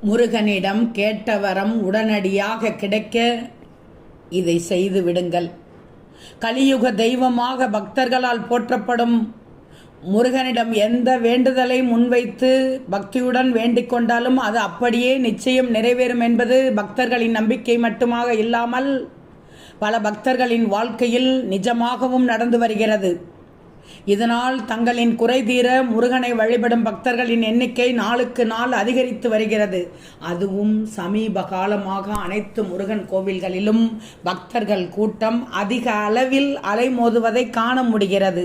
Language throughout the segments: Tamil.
முருகனிடம் கேட்ட வரம் உடனடியாக கிடைக்க இதை செய்து விடுங்கள். கலியுக தெய்வமாக பக்தர்களால் போற்றப்படும் முருகனிடம் எந்த வேண்டுதலை முன்வைத்து பக்தியுடன் வேண்டிக் கொண்டாலும் அது அப்படியே நிச்சயம் நிறைவேறும் என்பது பக்தர்களின் நம்பிக்கை மட்டுமாக இல்லாமல் பல பக்தர்களின் வாழ்க்கையில் நிஜமாகவும் நடந்து வருகிறது. இதனால் தங்களின் குறை தீர முருகனை வழிபடும் பக்தர்களின் எண்ணிக்கை நாளுக்கு நாள் அதிகரித்து வருகிறது. அதுவும் சமீப காலமாக அனைத்து முருகன் கோவில்களிலும் பக்தர்கள் கூட்டம் அதிக அளவில் அலைமோதுவதை காண முடிகிறது.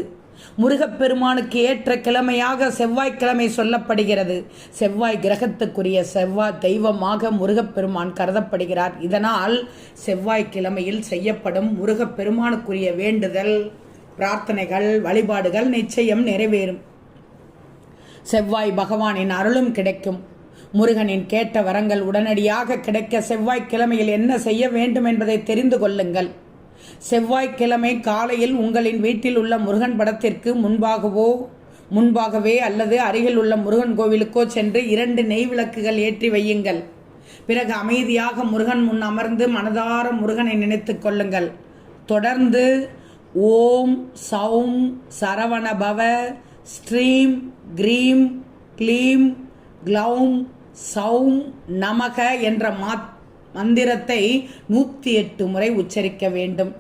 முருகப்பெருமானுக்கு ஏற்ற கிழமையாக செவ்வாய்க்கிழமை சொல்லப்படுகிறது. செவ்வாய் கிரகத்துக்குரிய செவ்வாய் தெய்வமாக முருகப்பெருமான் கருதப்படுகிறார். இதனால் செவ்வாய்க்கிழமையில் செய்யப்படும் முருகப்பெருமானுக்குரிய வேண்டுதல், பிரார்த்தனைகள், வழிபாடுகள் நிச்சயம் நிறைவேறும். செவ்வாய் பகவானின் அருளும் கிடைக்கும். முருகனின் கேட்ட வரங்கள் உடனடியாக கிடைக்க செவ்வாய்க்கிழமையில் என்ன செய்ய வேண்டும் என்பதை தெரிந்து கொள்ளுங்கள். செவ்வாய்க்கிழமை காலையில் உங்களின் வீட்டில் உள்ள முருகன் படத்திற்கு முன்பாகவே அல்லது அருகில் உள்ள முருகன் கோவிலுக்கோ சென்று 2 நெய் விளக்குகள் ஏற்றி வையுங்கள். பிறகு அமைதியாக முருகன் முன் அமர்ந்து மனதார முருகனை நினைத்து கொள்ளுங்கள். தொடர்ந்து ஓம் சௌம் சரவணபவ ஸ்ரீம் க்ரீம் க்ளீம் க்ளௌம் சௌம் நமக என்ற மந்திரத்தை 108 முறை உச்சரிக்க வேண்டும்.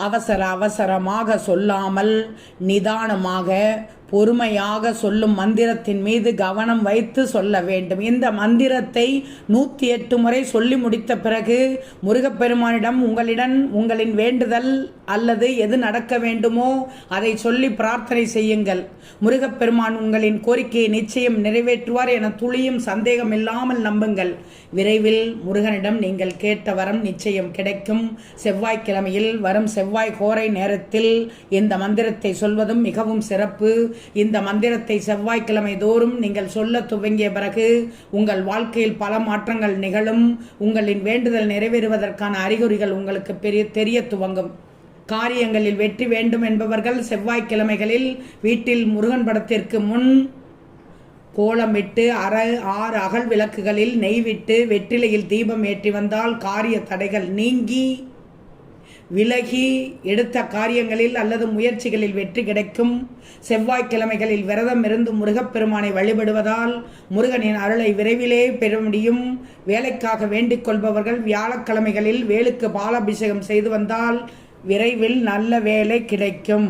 அவசரமாக சொல்லாமல் நிதானமாக பொறுமையாக சொல்லும் மந்திரத்தின் மீது கவனம் வைத்து சொல்ல வேண்டும். இந்த மந்திரத்தை 108 முறை சொல்லி முடித்த பிறகு முருகப்பெருமானிடம் உங்களின் வேண்டுதல் அல்லது எது நடக்க வேண்டுமோ அதை சொல்லி பிரார்த்தனை செய்யுங்கள். முருகப்பெருமான் உங்களின் கோரிக்கையை நிச்சயம் நிறைவேற்றுவார் என துளியும் சந்தேகம் இல்லாமல் நம்புங்கள். விரைவில் முருகனிடம் நீங்கள் கேட்ட வரம் நிச்சயம் கிடைக்கும். செவ்வாய்க்கிழமையில் வரும் செவ்வாய் கோரை நேரத்தில் இந்த மந்திரத்தை சொல்வதும் மிகவும் சிறப்பு. இந்த மந்திரத்தை செவ்வாய்க்கிழமை தோறும் நீங்கள் சொல்ல துவங்கிய பிறகு உங்கள் வாழ்க்கையில் பல மாற்றங்கள் நிகழும். உங்களின் வேண்டுதல் நிறைவேறுவதற்கான அறிகுறிகள் உங்களுக்கு தெரிய துவங்கும். காரியங்களில் வெற்றி வேண்டும் என்பவர்கள் செவ்வாய்க்கிழமைகளில் வீட்டில் முருகன் படத்திற்கு முன் கோலமிட்டு 6 அகல் விளக்குகளில் நெய் விட்டு வெற்றிலையில் தீபம் ஏற்றி வந்தால் காரிய தடைகள் நீங்கி விலகி எடுத்த காரியங்களில் அல்லது முயற்சிகளில் வெற்றி கிடைக்கும். செவ்வாய்க்கிழமைகளில் விரதம் இருந்து முருகப்பெருமானை வழிபடுவதால் முருகனின் அருளை விரைவிலே பெற முடியும். வேலைக்காக வேண்டிக் கொள்பவர்கள் வியாழக்கிழமைகளில் வேலுக்கு பாலாபிஷேகம் செய்து வந்தால் விரைவில் நல்ல வேலை கிடைக்கும்.